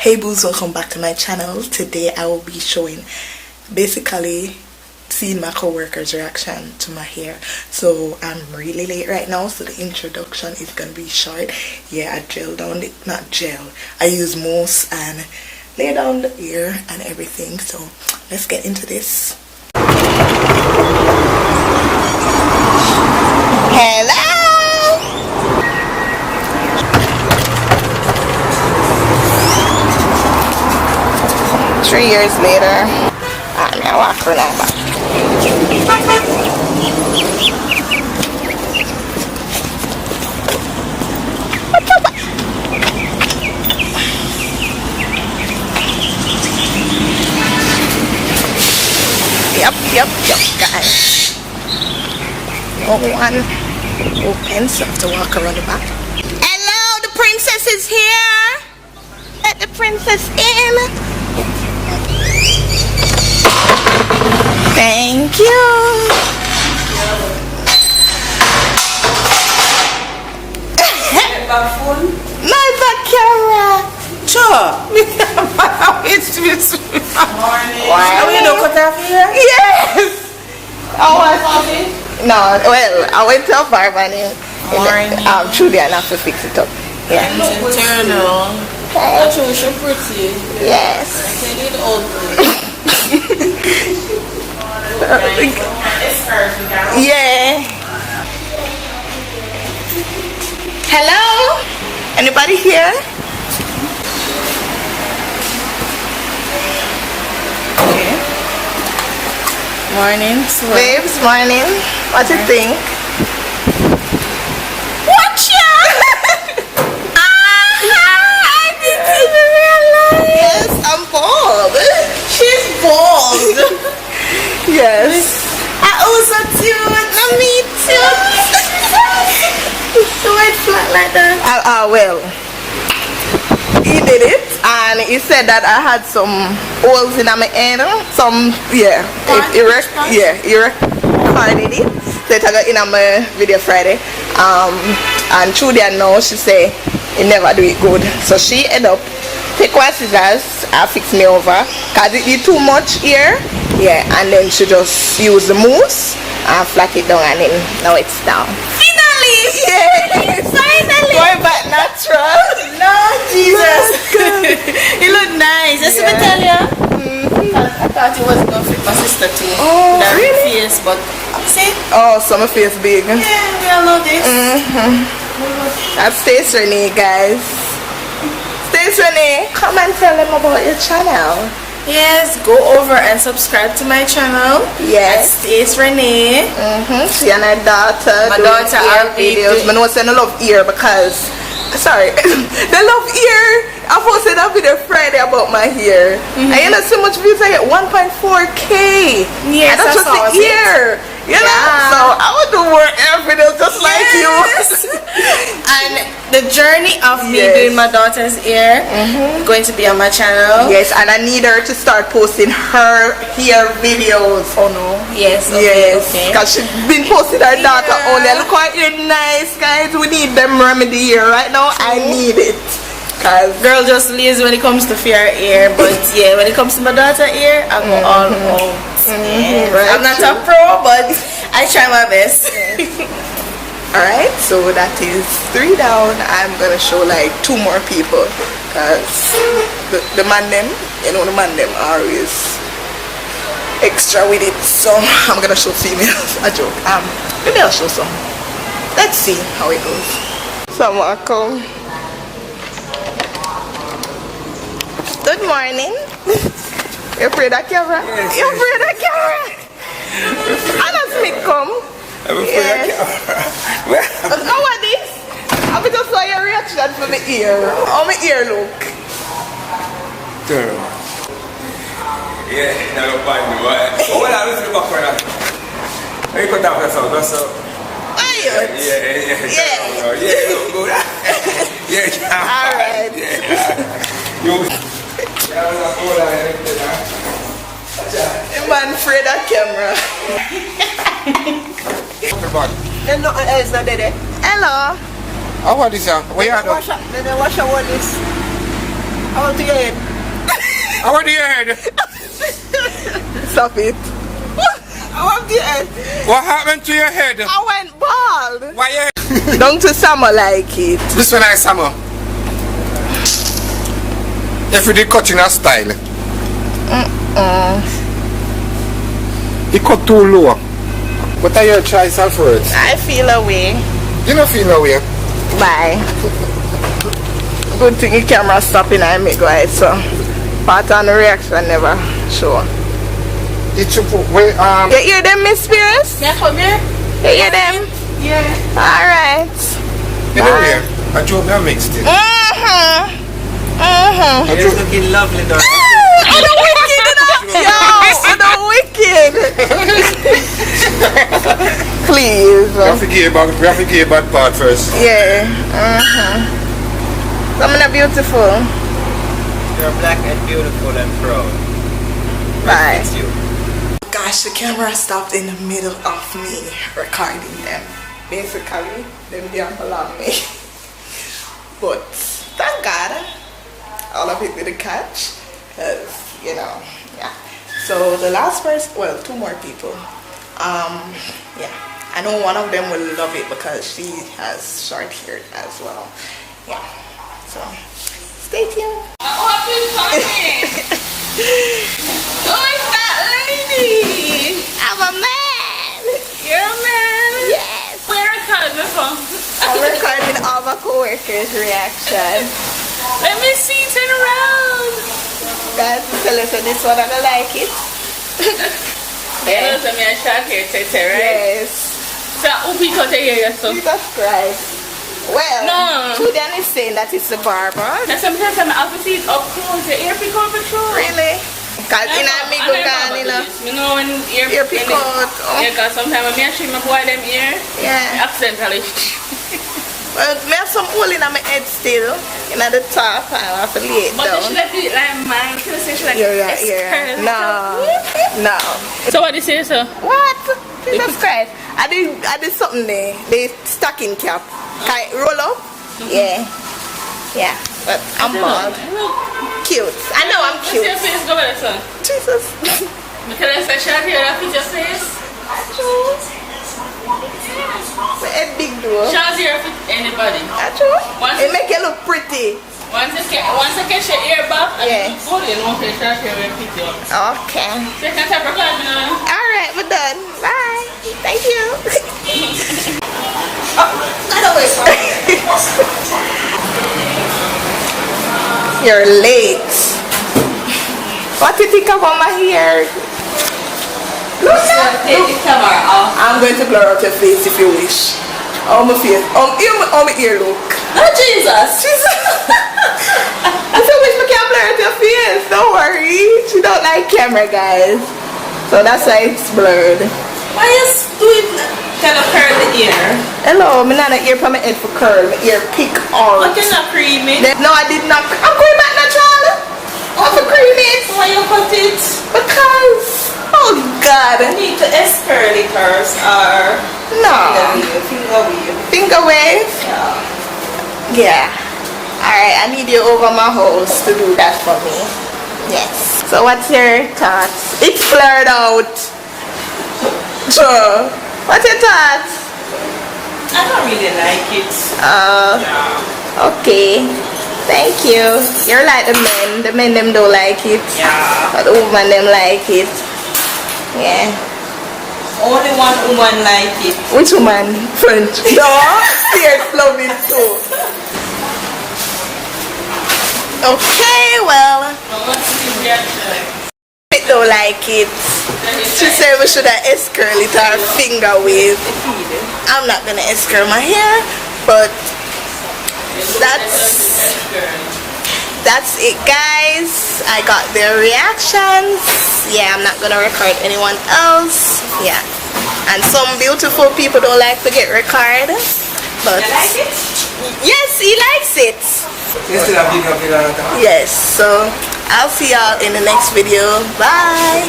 Hey boos, welcome back to my channel. Today I will be showing, basically seeing my co-worker's reaction to my hair. So I'm really late right now, so the introduction is gonna be short. Yeah, I gel down the, not gel, I use mousse and lay down the hair and everything. So let's get into this. Hello! 3 years later, I'm gonna walk her now back. Yep, guys. No one opens, so I have to walk around the back. Hello, the princess is here. Let the princess in. Thank you. My back camera. Sure. It's morning. Wow. You know cut off here? Yes. No, well, I went to a barber and truly I have to fix it up. Yeah. Internal. That's so pretty. Yes. I need ugly. Yeah. Hello? Anybody here? Okay. Morning. Babes, morning. What do you think? Watch ya! I didn't even realize. Yes, I'm bald. She's bald. Yes. I also tuned. Me too. So it's flat like that. Well, he did it, and he said that I had some holes in my head. Some, yeah. He recorded it. So it got in my video Friday. And through there now, she say he never do it good. So she end up take one scissors and fix me over, cause it did too much here. Yeah, and then she just use the mousse and flat it down, and then now it's down. Finally! Yeah! Finally! Going back natural. No, Jesus. It looked nice. That's what I tell you. I thought it was gonna fit my sister too. Oh, that really? face, but see? Oh, so my face big. Yeah, we all love this. That's Stace Renee, guys. Stace Renee, come and tell them about your channel. Yes, go over and subscribe to my channel. Yes. It's Renee. She and her daughter. My daughter ear videos. I know I love ear because, sorry, they love ear. I posted a video Friday about my hair. And you know, so much views I get 1.4K. Yes, and that's just the ear. You know, so I would do more air videos just like you. And the journey of me doing my daughter's ear going to be on my channel. Yes, and I need her to start posting her hair videos. Oh no. Yes. Okay, yes. Because she's been posting her daughter only. Look how you're nice, guys. We need them remedy here right now. I need it. Cause girl just lazy when it comes to fair ear, but yeah, when it comes to my daughter ear, I go all out. Right. I'm not a pro, but I try my best. Alright, so that is 3 down. I'm gonna show like 2 more people, cause the man them, you know, the man them always extra with it. So I'm gonna show females. A joke. Maybe I'll show some. Let's see how it goes. Someone come. Good morning. You afraid of camera? Yes. You afraid of camera? How does me come? I'm afraid of camera. How are this? I just saw your reaction for my ear. How my ear look? Girl. Yeah, never find me. Oh, well, I was in the back corner. Let me cut off the sound. That's up. Yeah. Look good. Yeah. Alright. Yeah. The man afraid of camera. There's nothing else not there. Hello. How about this? Where you are? Then wash out all this. I want to your head. I want your head. Stop it. I want your head. What happened to your head? I went bald. Why your head? Don't to summer like it. This one I summer. If you did cut in a style. It cut too low. What are your choice of words? I feel away. You don't feel no way. Bye. Good thing the camera stopping and make go ahead, so part on the reaction never show. It should put wait You hear them, Miss Spears? Yeah, come here. You hear them? Yeah. Alright. anyway, I drove that mixed it. You're looking lovely, darling. I'm the wicked enough. Yo, I'm the wicked. Please. We have to give about part first. Yeah. Something beautiful. You're black and beautiful and proud. Bye. It's you. Gosh, the camera stopped in the middle of me recording them. Basically, them didn't belong me. But thank God, all of it didn't catch. Cause you know, yeah. So the last person, well, two more people. Yeah, I know one of them will love it because she has short hair as well. Yeah. So stay tuned. What is funny? Who is that lady? I'm a man. You're a man? Yes. Where are you from? I'm recording all my coworkers' reaction. Let me see, turn around. Guys, tell us that this one I don't like it. Yeah, so me a short hair, tete, right? Yes. So, who pick out the hair, so? Jesus Christ. Well, No. Julian is saying that it's a barber. Now, sometimes I'm out to see it up close, the ear pick out for sure. Really? Because in a me go gone, you know. You know when Ear pick out. Yeah, because sometimes when I shoot my boy them ear, Yeah. accidentally. Well, I have some hole in my head still. In the top, I have to lay it But you down. should have it like mine. You should have like Yeah. No. No. So what do you say, sir? What? Jesus Christ. I did something there. The stocking cap. Can it roll up? Yeah. Yeah. But I'm bald. Cute. I know I'm What's your cute. face go with it, sir? Jesus. Because I said short hair, that fit your face. My head big though. Short hair fit anybody. True. Once It make you look pretty. Once I catch your ear back, Yeah. and you put it on your short hair will fit you. Okay. Second type of card, you know. Alright, we're done. Bye. Thank you. Your legs. What do you think about my hair? Look at Take the camera off. I'm going to blur out your face if you wish. Oh my face. Oh my ear look. Oh, Jesus. Jesus. I said wish I can't blur out your face. Don't worry. She don't like camera, guys. So that's why it's blurred. Why you do it kind of curl the ear? Hello, I'm not an ear from my head for curl. My ear pick all. What is not creamy? No, I did not. I'm going back natural. I'm for cream it. Why you cut it? Because, oh God. You need to S-curly curls or No. finger weave. Finger wave? Yeah. Alright, I need you over my house to do that for me. Yes. So what's your thoughts? It's blurred out. Sure. What's your thoughts? I don't really like it. Okay. Thank you. You're like the men. The men them don't like it. Yeah. But the woman them like it. Yeah. Only one woman like it. Which woman? French. No. Yes, love it too. Okay, well. What's the reaction? I don't like it. She said we should have S-curl it or finger wave. I'm not gonna S-curl my hair, but that's it, guys. I got their reactions. Yeah, I'm not gonna record anyone else. Yeah, and some beautiful people don't like to get recorded, but You like it? yes, he likes it. Yes, so I'll see y'all in the next video. Bye.